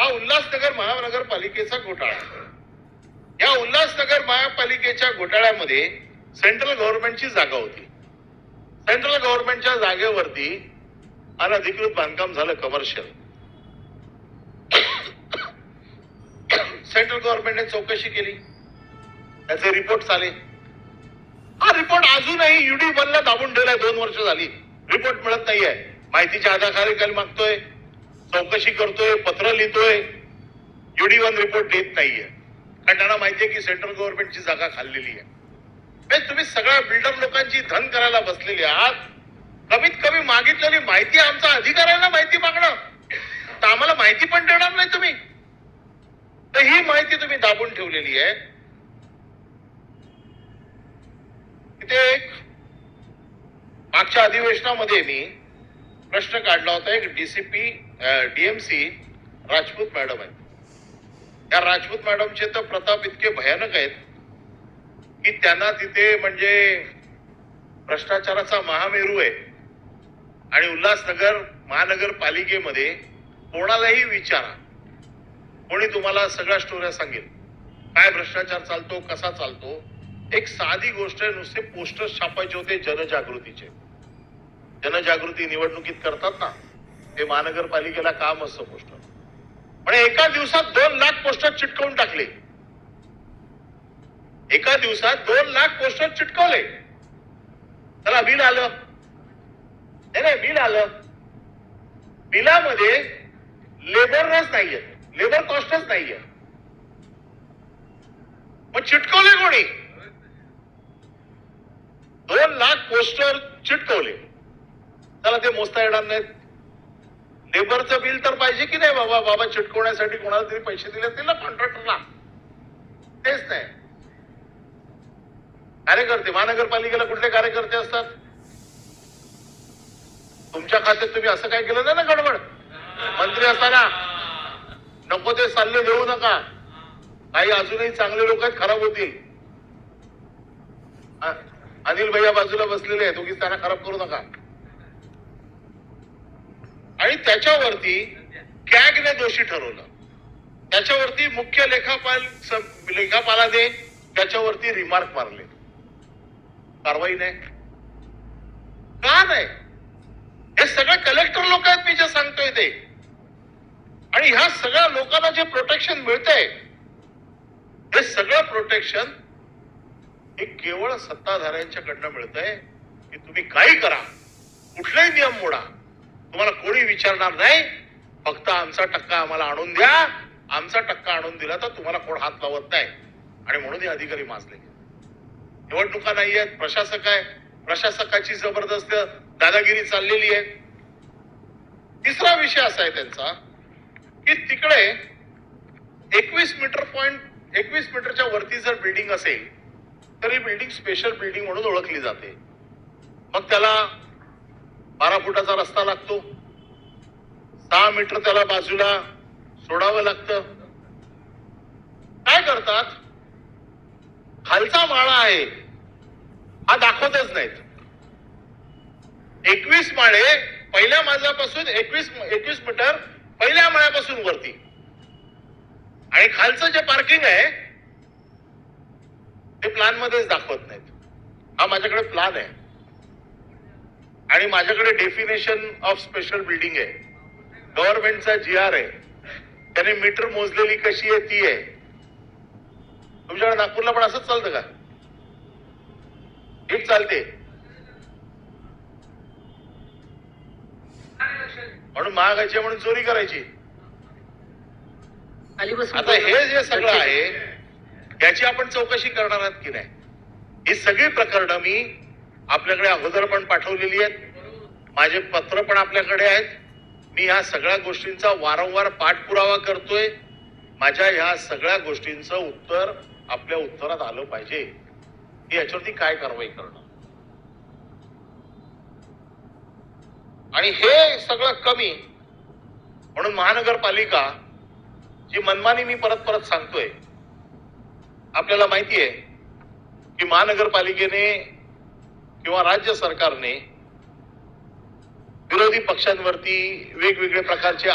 हा उल्हासनगर महानगरपालिकेचा घोटाळा. या उल्हासनगर महापालिकेच्या घोटाळ्यामध्ये सेंट्रल गव्हर्नमेंटची जागा होती. सेंट्रल गव्हर्नमेंटच्या जागेवरती अनधिकृत बांधकाम झालं कमर्शियल. सेंट्रल गव्हर्नमेंटने चौकशी केली, त्याचे रिपोर्ट आले. हा रिपोर्ट अजूनही युडी बनला दाबून ठेवलाय. 2 वर्ष झाली रिपोर्ट मिळत नाहीये. माहितीच्या आधाराखाली मागतोय, चौकशी करतोय, पत्र लिहितोय, युडी वन रिपोर्ट देत नाहीये. कारण त्यांना माहितीये की सेंट्रल गव्हर्नमेंटची जागा खाल्लेली आहे. तुम्ही सगळ्या बिल्डर लोकांची धन करायला बसलेली आहात. कमीत कमी मागितलेली माहिती आमचा अधिकार आहे ना माहिती मागणं. तर आम्हाला माहिती पण देणार नाही तुम्ही. तर ही माहिती तुम्ही दाबून ठेवलेली आहे. इथे एक मागच्या अधिवेशनामध्ये मी प्रश्न काढला होता. एक डीएमसी राजपूत मॅडम आहेत. त्या राजपूत मॅडमचे तर प्रताप इतके भयानक आहेत की त्यांना तिथे म्हणजे भ्रष्टाचाराचा महामेरू आहे. आणि उल्हासनगर महानगरपालिकेमध्ये कोणालाही विचारा, कोणी तुम्हाला सगळ्या स्टोऱ्या सांगेल काय भ्रष्टाचार चालतो, कसा चालतो. एक साधी गोष्ट आहे, नुसते पोस्टर्स छापायचे होते जनजागृतीचे. जनजागृती निवडणुकीत करतात ना, ते महानगरपालिकेला काम असतं पोस्टर. पण एका दिवसात 2 लाख पोस्टर चिटकवून टाकले. एका दिवसात 2 लाख पोस्टर चिटकवले. त्याला बिल आलं. नाही बिल आलं. बिलामध्ये लेबरच नाहीये, लेबर कॉस्टच नाहीये. मग चिटकवले कोणी? 2 लाख पोस्टर चिटकवले. त्याला ते मोजता येणार नाहीत. लेबरचं बिल तर पाहिजे की नाही बाबा चिटकवण्यासाठी कोणाला तरी पैसे दिले असतील ना कॉन्ट्रॅक्टरला. तेच नाही. कार्यकर्ते महानगरपालिकेला कुठले कार्यकर्ते असतात? तुमच्या खात्यात तुम्ही असं काय केलं नाही ना गडबड. मंत्री असताना नको ते सल्ले देऊ नका. काही अजूनही चांगले लोक आहेत, खराब होतील. अनिल भैया बाजूला बसलेले आहेत, उगीच त्यांना खराब करू नका. आणि त्याच्यावरती कॅगने दोषी ठरवलं. त्याच्यावरती मुख्य लेखापालाने त्याच्यावरती रिमार्क मारले. कारवाई नाही. का नाही? हे सगळे कलेक्टर लोक आहेत मी जे सांगतोय ते. आणि ह्या सगळ्या लोकांना जे प्रोटेक्शन मिळतंय, हे सगळं प्रोटेक्शन हे केवळ सत्ताधाऱ्यांच्याकडनं मिळतंय. की तुम्ही काही करा, कुठलेही नियम मोडा, तुम्हाला कोणी विचारणार नाही. फक्त आमचा टक्का आम्हाला आणून द्या. आमचा टक्का आणून दिला तर तुम्हाला कोण हात लावत नाही. आणि म्हणून हे अधिकारी माजले. निवडणुका नाही आहेत, प्रशासक आहे, प्रशासकाची जबरदस्त दादागिरी चाललेली आहे. तिसरा विषय असा आहे त्यांचा की तिकडे 21 मीटरच्या वरती जर बिल्डिंग असेल तर ही बिल्डिंग स्पेशल बिल्डिंग म्हणून ओळखली जाते. मग त्याला 12 फुटाचा रस्ता लागतो. 6 मीटर त्याला बाजूला सोडावं लागतं. काय करतात? खालचा माळा आहे हा दाखवतच नाहीत. 21 माळे पहिल्या मजल्यापासून 21 मीटर पहिल्या माळ्यापासून वरती. आणि खालचं जे पार्किंग आहे ते प्लॅन मध्येच दाखवत नाहीत. हा माझ्याकडे प्लॅन आहे आणि माझ्याकडे डेफिनेशन ऑफ स्पेशल बिल्डिंग आहे. गव्हर्नमेंटचा GR आहे. त्याने मीटर मोजलेली कशी आहे ती आहे. तुमच्याकडे नागपूरला पण असंच चालतं का? हीच चालते. म्हणून महागायची म्हणून चोरी करायची. आता हे जे सगळं आहे याची आपण चौकशी करणार आहात की नाही? ही सगळी प्रकरणं मी आपल्याकडे अगोदर पण पाठवलेली आहेत. माझे पत्र पण आपल्याकडे आहेत. मी ह्या सगळ्या गोष्टींचा वारंवार पाठपुरावा करतोय. माझ्या ह्या सगळ्या गोष्टींचं उत्तर आपल्या उत्तरात आलं पाहिजे की याच्यावरती काय कारवाई करणं. आणि हे सगळं कमी म्हणून महानगरपालिका जी मनमानी, मी परत सांगतोय, आपल्याला माहिती आहे की महानगरपालिकेने किंवा राज्य सरकारने विरोधी पक्षांवरती वेगवेगळे प्रकारचे